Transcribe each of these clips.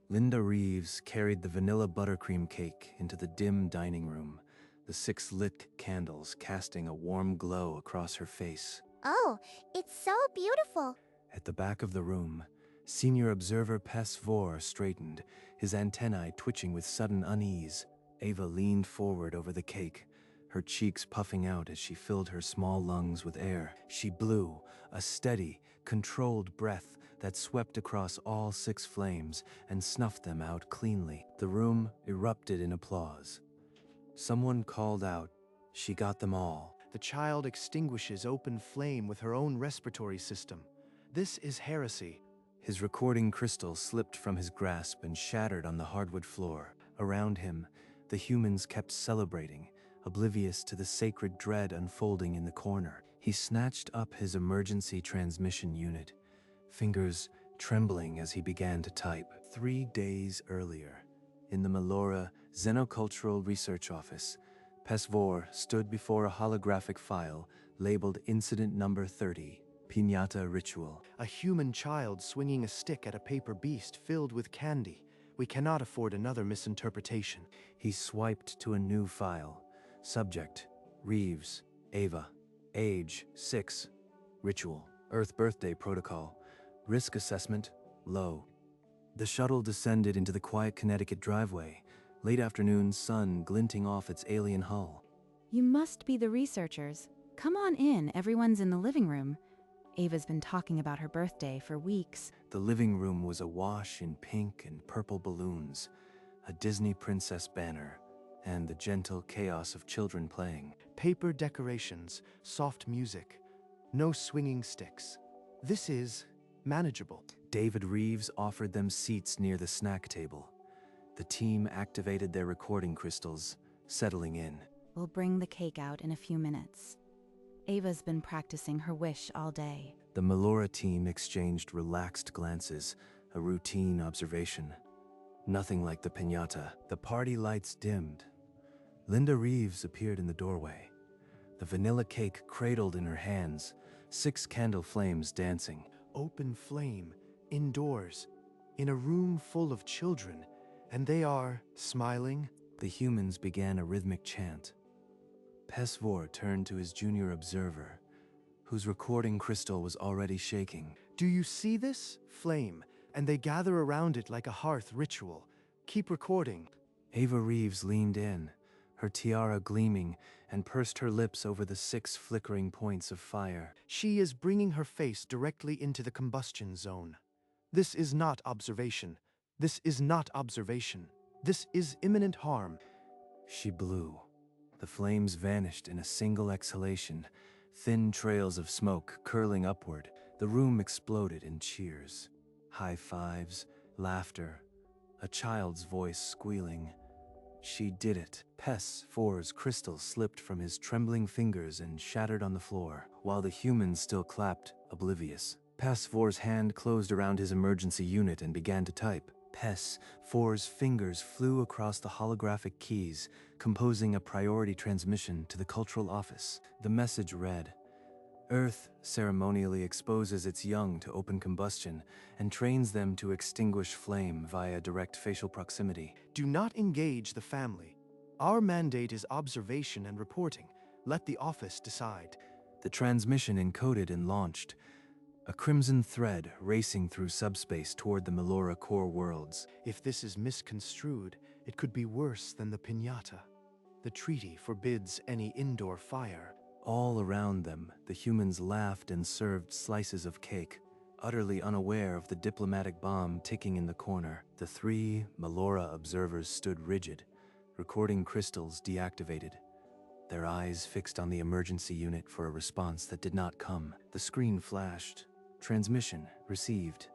Linda Reeves carried the vanilla buttercream cake into the dim dining room, the 6 lit candles casting a warm glow across her face. Oh, it's so beautiful. At the back of the room, senior observer Pes Vor straightened, his antennae twitching with sudden unease. Ava leaned forward over the cake, her cheeks puffing out as she filled her small lungs with air. She blew, a steady, controlled breath that swept across all 6 flames and snuffed them out cleanly. The room erupted in applause. Someone called out, "She got them all." The child extinguishes open flame with her own respiratory system. This is heresy. His recording crystal slipped from his grasp and shattered on the hardwood floor. Around him, the humans kept celebrating, oblivious to the sacred dread unfolding in the corner. He snatched up his emergency transmission unit, fingers trembling as he began to type. 3 days earlier, in the Melora Xenocultural Research Office, Pesvor stood before a holographic file labeled Incident Number 30, Piñata Ritual. A human child swinging a stick at a paper beast filled with candy. We cannot afford another misinterpretation. He swiped to a new file. Subject, Reeves, Ava. Age, 6. Ritual, Earth Birthday Protocol. Risk assessment, low. The shuttle descended into the quiet Connecticut driveway, late afternoon sun glinting off its alien hull. You must be the researchers. Come on in, everyone's in the living room. Ava's been talking about her birthday for weeks. The living room was awash in pink and purple balloons, a Disney princess banner, and the gentle chaos of children playing. Paper decorations, soft music, no swinging sticks. This is manageable. David Reeves offered them seats near the snack table. The team activated their recording crystals, settling in. We'll bring the cake out in a few minutes. Ava's been practicing her wish all day. The Melora team exchanged relaxed glances, a routine observation. Nothing like the piñata. The party lights dimmed. Linda Reeves appeared in the doorway, the vanilla cake cradled in her hands, 6 candle flames dancing. Open flame, indoors, in a room full of children, and they are smiling. The humans began a rhythmic chant. Pesvor turned to his junior observer, whose recording crystal was already shaking. Do you see this? Flame, and they gather around it like a hearth ritual. Keep recording. Ava Reeves leaned in, her tiara gleaming, and pursed her lips over the 6 flickering points of fire. She is bringing her face directly into the combustion zone. This is not observation. This is not observation. This is imminent harm. She blew. The flames vanished in a single exhalation, thin trails of smoke curling upward. The room exploded in cheers. High fives, laughter, a child's voice squealing. She did it. Pesvor's crystal slipped from his trembling fingers and shattered on the floor, while the humans still clapped, oblivious. Pesvor's hand closed around his emergency unit and began to type. Pesvor's fingers flew across the holographic keys, composing a priority transmission to the cultural office. The message read, Earth ceremonially exposes its young to open combustion and trains them to extinguish flame via direct facial proximity. Do not engage the family. Our mandate is observation and reporting. Let the office decide. The transmission encoded and launched, a crimson thread racing through subspace toward the Melora core worlds. If this is misconstrued, it could be worse than the piñata. The treaty forbids any indoor fire. All around them, the humans laughed and served slices of cake, utterly unaware of the diplomatic bomb ticking in the corner. The 3 Melora observers stood rigid, recording crystals deactivated, their eyes fixed on the emergency unit for a response that did not come. The screen flashed. Transmission received.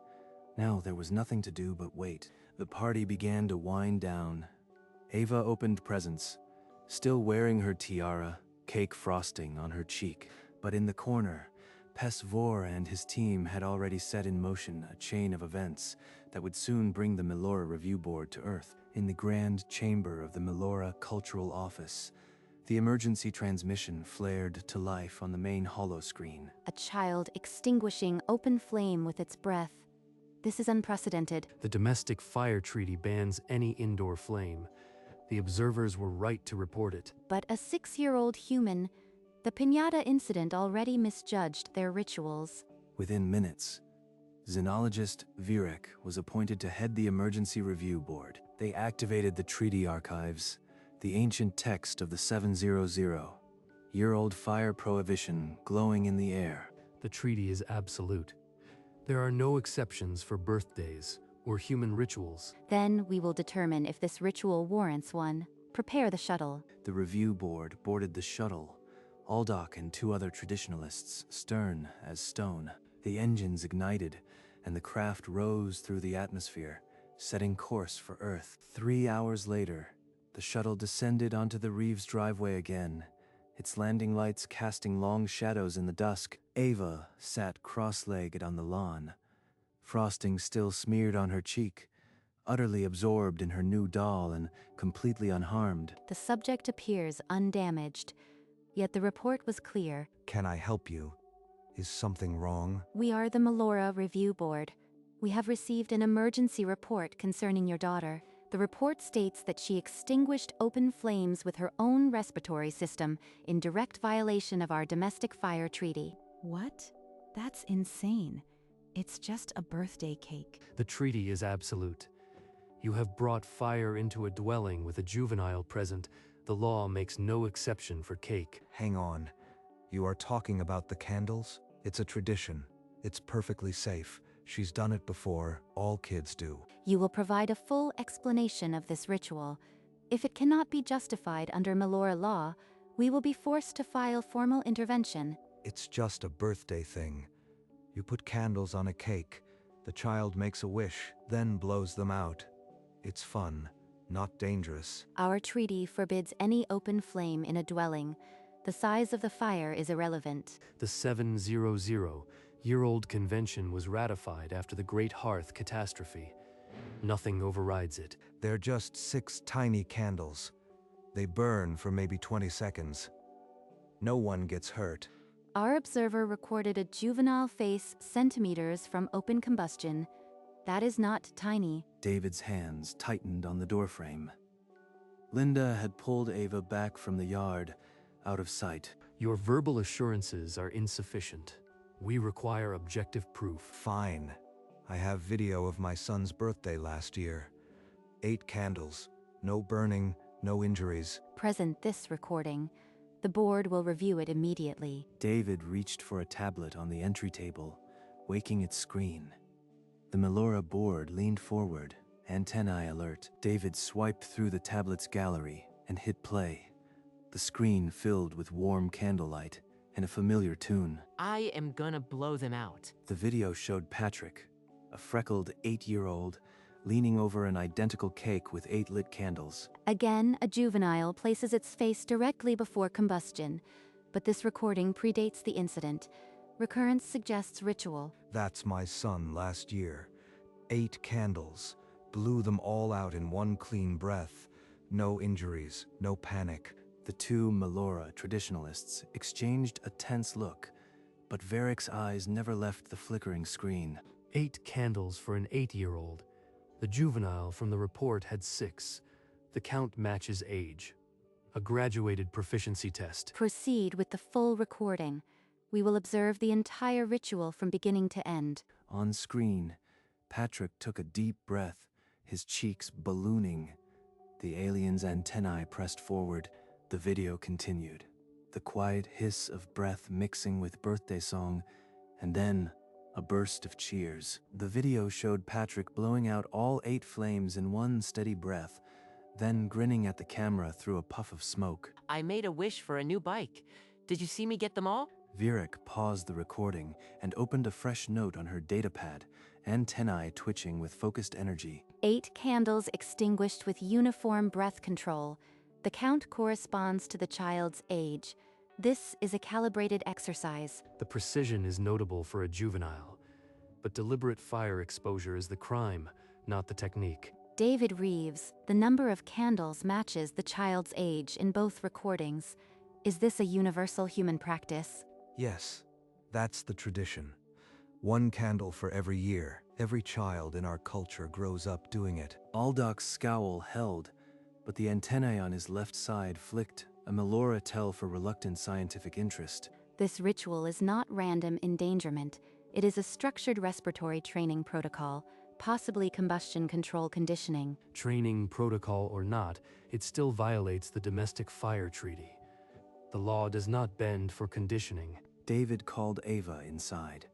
Now there was nothing to do but wait. The party began to wind down. Ava opened presents, still wearing her tiara, cake frosting on her cheek. But in the corner, Pesvor and his team had already set in motion a chain of events that would soon bring the Melora Review Board to Earth. In the grand chamber of the Melora Cultural Office, the emergency transmission flared to life on the main holoscreen. A child extinguishing open flame with its breath. This is unprecedented. The domestic fire treaty bans any indoor flame. The observers were right to report it. But a 6-year-old human, the piñata incident already misjudged their rituals. Within minutes, xenologist Virek was appointed to head the emergency review board. They activated the treaty archives, the ancient text of the 700-year-old fire prohibition glowing in the air. The treaty is absolute. There are no exceptions for birthdays or human rituals. Then we will determine if this ritual warrants one. Prepare the shuttle. The review board boarded the shuttle, Aldock and 2 other traditionalists, stern as stone. The engines ignited, and the craft rose through the atmosphere, setting course for Earth. 3 hours later, the shuttle descended onto the Reeves driveway again, its landing lights casting long shadows in the dusk. Ava sat cross-legged on the lawn, frosting still smeared on her cheek, utterly absorbed in her new doll and completely unharmed. The subject appears undamaged, yet the report was clear. Can I help you? Is something wrong? We are the Melora Review Board. We have received an emergency report concerning your daughter. The report states that she extinguished open flames with her own respiratory system in direct violation of our domestic fire treaty. What? That's insane. It's just a birthday cake. The treaty is absolute. You have brought fire into a dwelling with a juvenile present. The law makes no exception for cake. Hang on. You are talking about the candles? It's a tradition. It's perfectly safe. She's done it before. All kids do. You will provide a full explanation of this ritual. If it cannot be justified under Melora law, we will be forced to file formal intervention. It's just a birthday thing. You put candles on a cake. The child makes a wish, then blows them out. It's fun, not dangerous. Our treaty forbids any open flame in a dwelling. The size of the fire is irrelevant. The 700-year-old convention was ratified after the Great Hearth catastrophe. Nothing overrides it. They're just 6 tiny candles. They burn for maybe 20 seconds. No one gets hurt. Our observer recorded a juvenile face centimeters from open combustion. That is not tiny. David's hands tightened on the doorframe. Linda had pulled Ava back from the yard, out of sight. Your verbal assurances are insufficient. We require objective proof. Fine. I have video of my son's birthday last year. 8 candles. No burning, no injuries. Present this recording. The board will review it immediately. David reached for a tablet on the entry table, waking its screen. The Melora board leaned forward, antennae alert. David swiped through the tablet's gallery and hit play. The screen filled with warm candlelight and a familiar tune. I am gonna blow them out. The video showed Patrick, a freckled 8-year-old, leaning over an identical cake with 8 lit candles. Again, a juvenile places its face directly before combustion, but this recording predates the incident. Recurrence suggests ritual. That's my son last year. 8 candles. Blew them all out in one clean breath. No injuries, no panic. The 2 Melora traditionalists exchanged a tense look, but Varick's eyes never left the flickering screen. 8 candles for an 8-year-old. The juvenile from the report had 6. The count matches age. A graduated proficiency test. Proceed with the full recording. We will observe the entire ritual from beginning to end. On screen, Patrick took a deep breath, his cheeks ballooning. The alien's antennae pressed forward. The video continued, the quiet hiss of breath mixing with birthday song, and then a burst of cheers. The video showed Patrick blowing out all 8 flames in one steady breath, then grinning at the camera through a puff of smoke. I made a wish for a new bike. Did you see me get them all? Virek paused the recording and opened a fresh note on her datapad, antennae twitching with focused energy. 8 candles extinguished with uniform breath control. The count corresponds to the child's age. This is a calibrated exercise. The precision is notable for a juvenile, but deliberate fire exposure is the crime, not the technique. David Reeves, the number of candles matches the child's age in both recordings. Is this a universal human practice? Yes, that's the tradition. 1 candle for every year, Every child in our culture grows up doing it. Aldoc's scowl held, but the antennae on his left side flicked, a Melora tell for reluctant scientific interest. This ritual is not random endangerment. It is a structured respiratory training protocol, possibly combustion control conditioning. Training protocol or not, it still violates the Domestic Fire Treaty. The law does not bend for conditioning. David called Ava inside.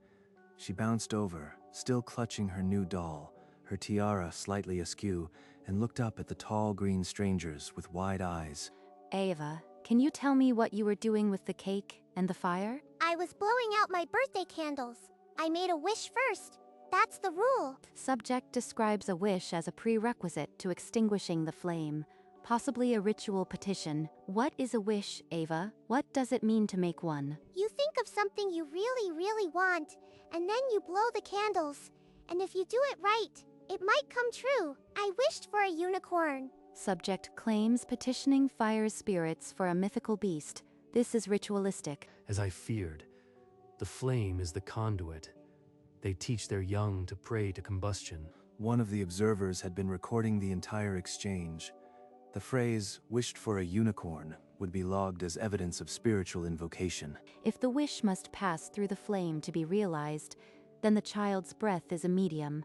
She bounced over, still clutching her new doll, her tiara slightly askew, and looked up at the tall green strangers with wide eyes. Ava, can you tell me what you were doing with the cake and the fire? I was blowing out my birthday candles. I made a wish first. That's the rule. Subject describes a wish as a prerequisite to extinguishing the flame, possibly a ritual petition. What is a wish, Ava? What does it mean to make one? You think of something you really, really want, and then you blow the candles. And if you do it right, it might come true. I wished for a unicorn. Subject claims petitioning fire spirits for a mythical beast. This is ritualistic. As I feared, the flame is the conduit. They teach their young to pray to combustion. One of the observers had been recording the entire exchange. The phrase, "wished for a unicorn," would be logged as evidence of spiritual invocation. If the wish must pass through the flame to be realized, then the child's breath is a medium.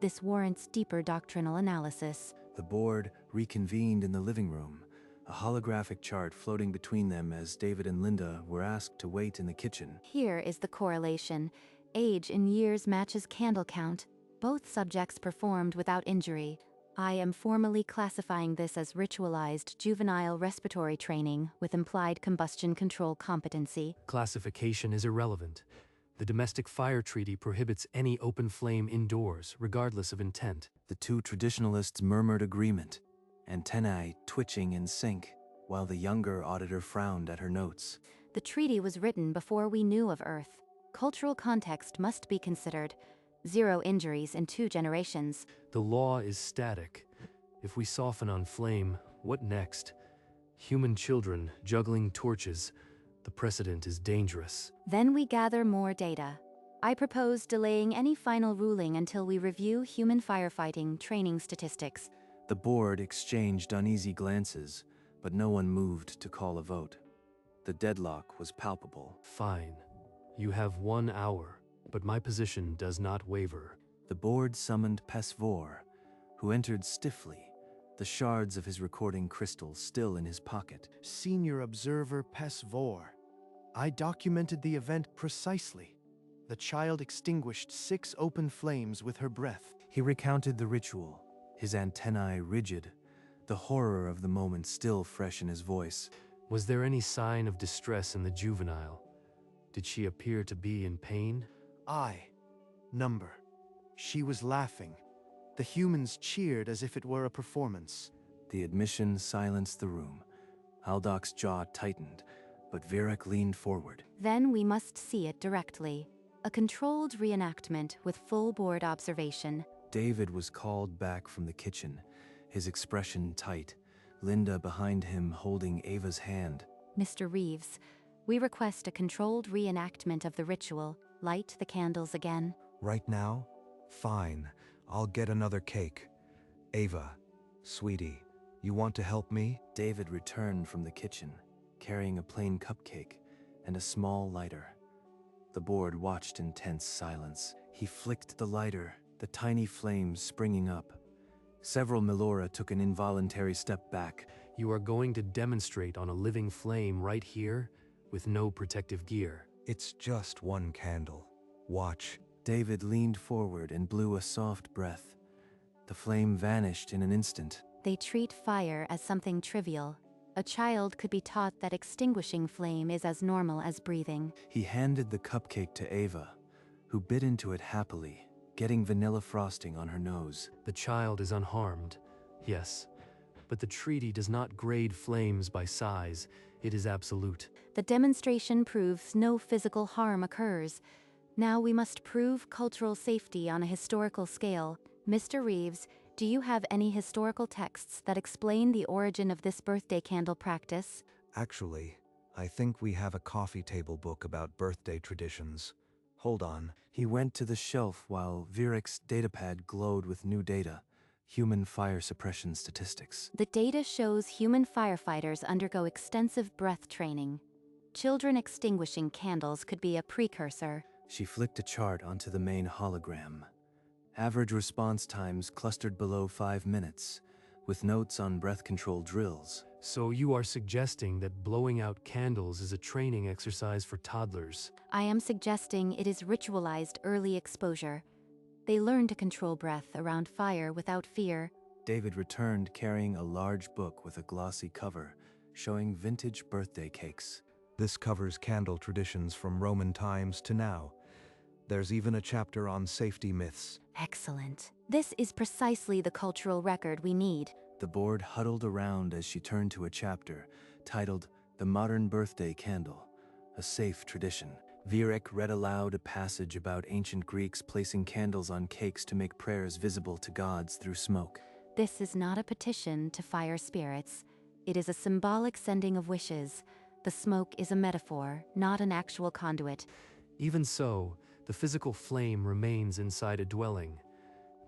This warrants deeper doctrinal analysis. The board reconvened in the living room, a holographic chart floating between them as David and Linda were asked to wait in the kitchen. Here is the correlation. Age in years matches candle count. Both subjects performed without injury. I am formally classifying this as ritualized juvenile respiratory training with implied combustion control competency. Classification is irrelevant. The Domestic Fire Treaty prohibits any open flame indoors, regardless of intent. The two traditionalists murmured agreement, antennae twitching in sync, while the younger auditor frowned at her notes. The treaty was written before we knew of Earth. Cultural context must be considered. 0 injuries in 2 generations. The law is static. If we soften on flame, what next? Human children juggling torches. The precedent is dangerous. Then we gather more data. I propose delaying any final ruling until we review human firefighting training statistics. The board exchanged uneasy glances, but no one moved to call a vote. The deadlock was palpable. Fine. You have 1 hour, but my position does not waver. The board summoned Pesvor, who entered stiffly, the shards of his recording crystal still in his pocket. Senior Observer Pesvor. I documented the event precisely. The child extinguished 6 open flames with her breath. He recounted the ritual, his antennae rigid, the horror of the moment still fresh in his voice. Was there any sign of distress in the juvenile? Did she appear to be in pain? Number. She was laughing. The humans cheered as if it were a performance. The admission silenced the room. Aldoc's jaw tightened, but Virek leaned forward. Then we must see it directly. A controlled reenactment with full board observation. David was called back from the kitchen, his expression tight, Linda behind him holding Ava's hand. Mr. Reeves, we request a controlled reenactment of the ritual. Light the candles again. Right now? Fine. I'll get another cake. Ava, sweetie, you want to help me? David returned from the kitchen, carrying a plain cupcake and a small lighter. The board watched in tense silence. He flicked the lighter, the tiny flames springing up. Several Melora took an involuntary step back. You are going to demonstrate on a living flame right here, with no protective gear. It's just 1 candle. Watch. David leaned forward and blew a soft breath. The flame vanished in an instant. They treat fire as something trivial. A child could be taught that extinguishing flame is as normal as breathing. He handed the cupcake to Ava, who bit into it happily, getting vanilla frosting on her nose. The child is unharmed, yes, but the treaty does not grade flames by size. It is absolute. The demonstration proves no physical harm occurs. Now we must prove cultural safety on a historical scale. Mr. Reeves, do you have any historical texts that explain the origin of this birthday candle practice? Actually, I think we have a coffee table book about birthday traditions. Hold on. He went to the shelf while Virek's datapad glowed with new data, human fire suppression statistics. The data shows human firefighters undergo extensive breath training. Children extinguishing candles could be a precursor. She flicked a chart onto the main hologram. Average response times clustered below 5 minutes, with notes on breath control drills. So you are suggesting that blowing out candles is a training exercise for toddlers? I am suggesting it is ritualized early exposure. They learn to control breath around fire without fear. David returned carrying a large book with a glossy cover, showing vintage birthday cakes. This covers candle traditions from Roman times to now. There's even a chapter on safety myths. Excellent. This is precisely the cultural record we need. The board huddled around as she turned to a chapter titled The Modern Birthday Candle, a Safe Tradition. Virek read aloud a passage about ancient Greeks placing candles on cakes to make prayers visible to gods through smoke. This is not a petition to fire spirits. It is a symbolic sending of wishes. The smoke is a metaphor, not an actual conduit. Even so, the physical flame remains inside a dwelling.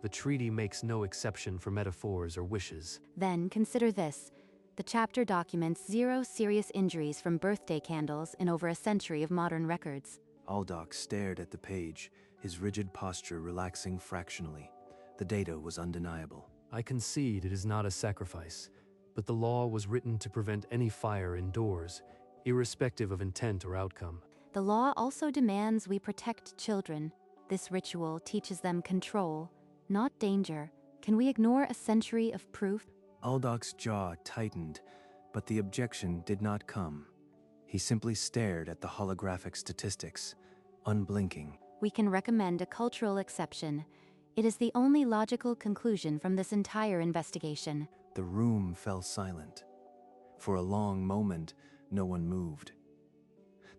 The treaty makes no exception for metaphors or wishes. Then consider this. The chapter documents 0 serious injuries from birthday candles in over a century of modern records. Aldock stared at the page, his rigid posture relaxing fractionally. The data was undeniable. I concede it is not a sacrifice, but the law was written to prevent any fire indoors, irrespective of intent or outcome. The law also demands we protect children. This ritual teaches them control, not danger. Can we ignore a century of proof? Aldock's jaw tightened, but the objection did not come. He simply stared at the holographic statistics, unblinking. We can recommend a cultural exception. It is the only logical conclusion from this entire investigation. The room fell silent. For a long moment, no one moved.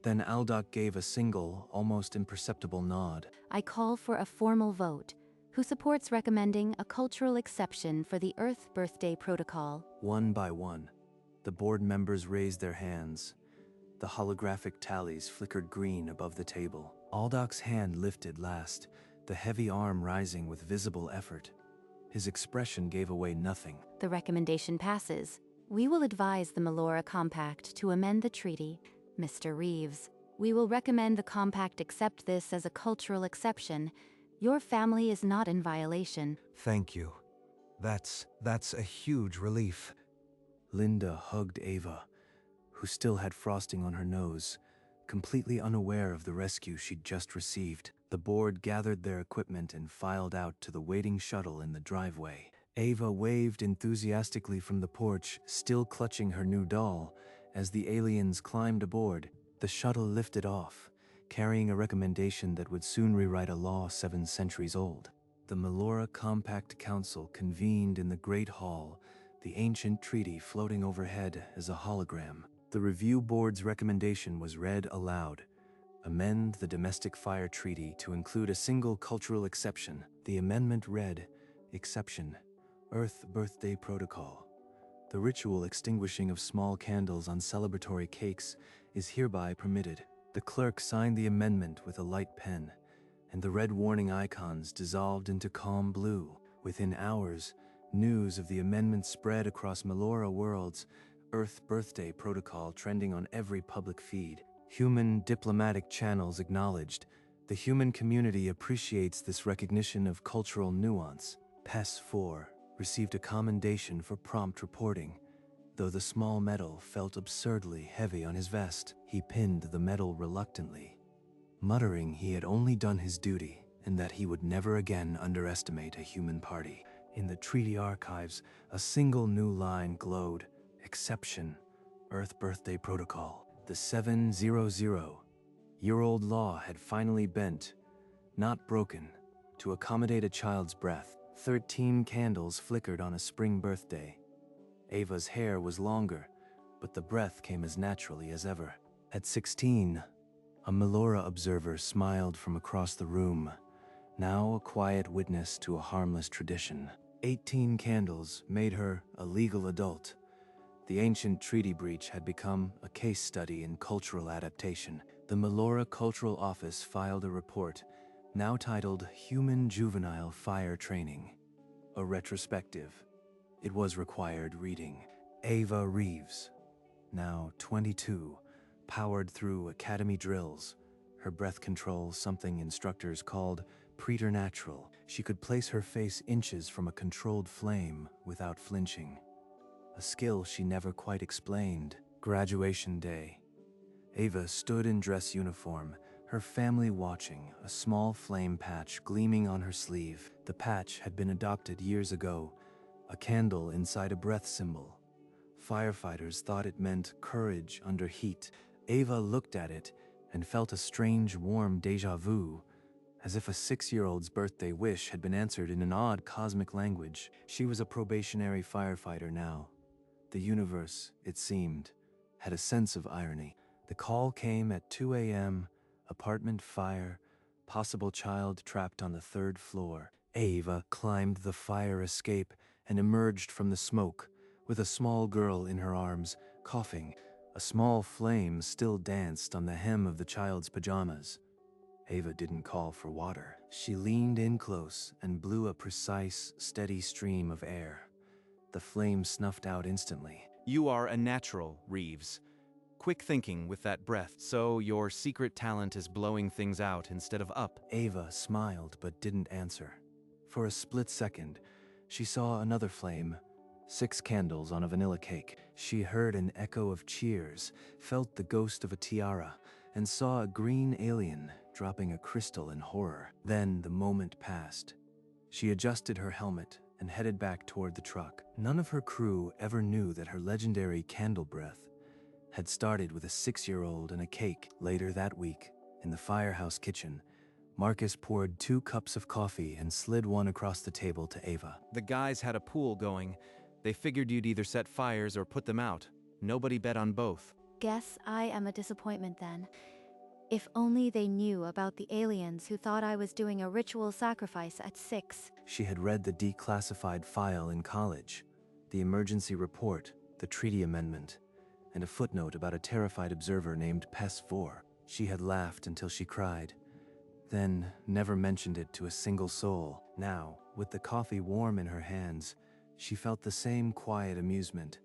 Then Aldock gave a single, almost imperceptible nod. I call for a formal vote. Who supports recommending a cultural exception for the Earth Birthday Protocol? One by one, the board members raised their hands. The holographic tallies flickered green above the table. Aldock's hand lifted last, the heavy arm rising with visible effort. His expression gave away nothing. The recommendation passes. We will advise the Melora Compact to amend the treaty. Mr. Reeves, we will recommend the Compact accept this as a cultural exception. Your family is not in violation. Thank you. That's a huge relief. Linda hugged Ava, who still had frosting on her nose, completely unaware of the rescue she'd just received. The board gathered their equipment and filed out to the waiting shuttle in the driveway. Ava waved enthusiastically from the porch, still clutching her new doll, as the aliens climbed aboard. The shuttle lifted off, carrying a recommendation that would soon rewrite a law 7 centuries old. The Melora Compact Council convened in the Great Hall, the ancient treaty floating overhead as a hologram. The review board's recommendation was read aloud. Amend the Domestic Fire Treaty to include a single cultural exception. The amendment read, Exception, Earth Birthday Protocol. The ritual extinguishing of small candles on celebratory cakes is hereby permitted. The clerk signed the amendment with a light pen, and the red warning icons dissolved into calm blue. Within hours, news of the amendment spread across Melora World's Earth Birthday Protocol trending on every public feed. Human diplomatic channels acknowledged. The human community appreciates this recognition of cultural nuance. PES 4 received a commendation for prompt reporting, though the small medal felt absurdly heavy on his vest. He pinned the medal reluctantly, muttering he had only done his duty and that he would never again underestimate a human party. In the treaty archives, a single new line glowed, Exception, Earth Birthday Protocol. The 700-year-old law had finally bent, not broken, to accommodate a child's breath. 13 candles flickered on a spring birthday. Ava's hair was longer, but the breath came as naturally as ever. At 16, a Melora observer smiled from across the room, now a quiet witness to a harmless tradition. 18 candles made her a legal adult. The ancient treaty breach had become a case study in cultural adaptation. The Melora Cultural Office filed a report, now titled Human Juvenile Fire Training, a retrospective. It was required reading. Ava Reeves, now 22, powered through academy drills. Her breath control, something instructors called preternatural. She could place her face inches from a controlled flame without flinching. A skill she never quite explained. Graduation day. Ava stood in dress uniform, her family watching, a small flame patch gleaming on her sleeve. The patch had been adopted years ago, a candle inside a breath symbol. Firefighters thought it meant courage under heat. Ava looked at it and felt a strange, warm déjà vu, as if a 6-year-old's birthday wish had been answered in an odd cosmic language. She was a probationary firefighter now. The universe, it seemed, had a sense of irony. The call came at 2 a.m., apartment fire, possible child trapped on the 3rd floor. Ava climbed the fire escape and emerged from the smoke, with a small girl in her arms, coughing. A small flame still danced on the hem of the child's pajamas. Ava didn't call for water. She leaned in close and blew a precise, steady stream of air. The flame snuffed out instantly. You are a natural, Reeves. Quick thinking with that breath, so your secret talent is blowing things out instead of up. Ava smiled but didn't answer. For a split second, she saw another flame, 6 candles on a vanilla cake. She heard an echo of cheers, felt the ghost of a tiara, and saw a green alien dropping a crystal in horror. Then the moment passed. She adjusted her helmet and headed back toward the truck. None of her crew ever knew that her legendary candle breath had started with a 6-year-old and a cake. Later that week, in the firehouse kitchen, Marcus poured 2 cups of coffee and slid one across the table to Ava. The guys had a pool going. They figured you'd either set fires or put them out. Nobody bet on both. Guess I am a disappointment then. If only they knew about the aliens who thought I was doing a ritual sacrifice at 6. She had read the declassified file in college, the emergency report, the treaty amendment, and a footnote about a terrified observer named PES-4. She had laughed until she cried, then never mentioned it to a single soul. Now, with the coffee warm in her hands, she felt the same quiet amusement,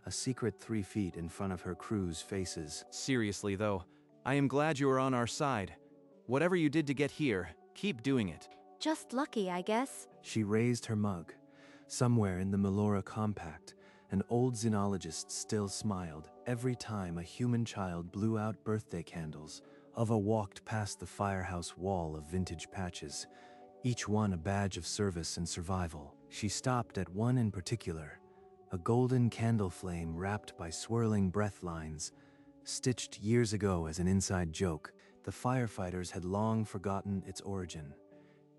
a secret 3 feet in front of her crew's faces. Seriously, though, I am glad you are on our side. Whatever you did to get here, keep doing it. Just lucky, I guess. She raised her mug. Somewhere in the Melora Compact, an old xenologist still smiled every time a human child blew out birthday candles. Ava walked past the firehouse wall of vintage patches, each one a badge of service and survival. She stopped at one in particular, a golden candle flame wrapped by swirling breath lines, stitched years ago as an inside joke. The firefighters had long forgotten its origin.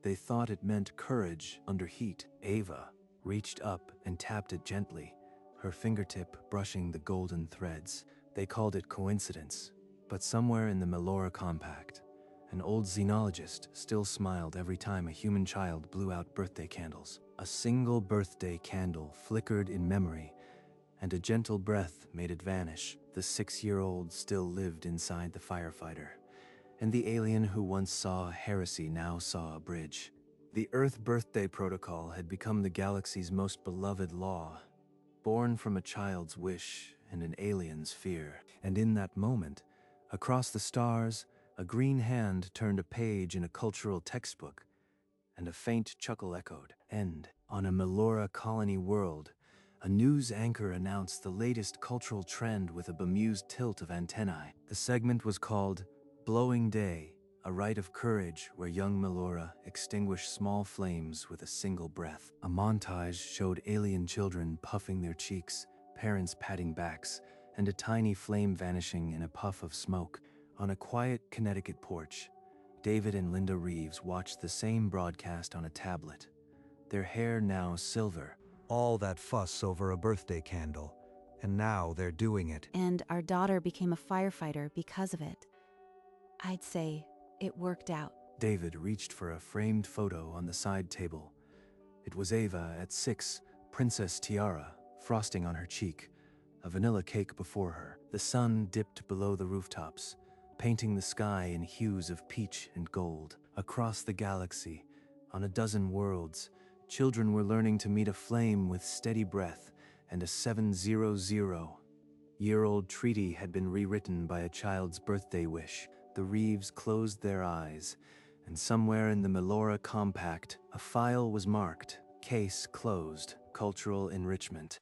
They thought it meant courage under heat. Ava reached up and tapped it gently, her fingertip brushing the golden threads. They called it coincidence, but somewhere in the Melora Compact, an old xenologist still smiled every time a human child blew out birthday candles. A single birthday candle flickered in memory, and a gentle breath made it vanish. The 6-year-old still lived inside the firefighter, and the alien who once saw heresy now saw a bridge. The Earth Birthday Protocol had become the galaxy's most beloved law, born from a child's wish and an alien's fear. And in that moment, across the stars, a green hand turned a page in a cultural textbook, and a faint chuckle echoed. And on a Melora colony world, a news anchor announced the latest cultural trend with a bemused tilt of antennae. The segment was called Blowing Day, a rite of courage where young Melora extinguished small flames with a single breath. A montage showed alien children puffing their cheeks, parents patting backs, and a tiny flame vanishing in a puff of smoke. On a quiet Connecticut porch, David and Linda Reeves watched the same broadcast on a tablet, their hair now silver. All that fuss over a birthday candle, and now they're doing it. And our daughter became a firefighter because of it. I'd say it worked out. David reached for a framed photo on the side table. It was Ava at 6, princess tiara, frosting on her cheek, a vanilla cake before her. The sun dipped below the rooftops, painting the sky in hues of peach and gold. Across the galaxy, on a dozen worlds, children were learning to meet a flame with steady breath and a 700-year-old treaty had been rewritten by a child's birthday wish. The Reeves closed their eyes, and somewhere in the Melora Compact, a file was marked, Case Closed, Cultural Enrichment.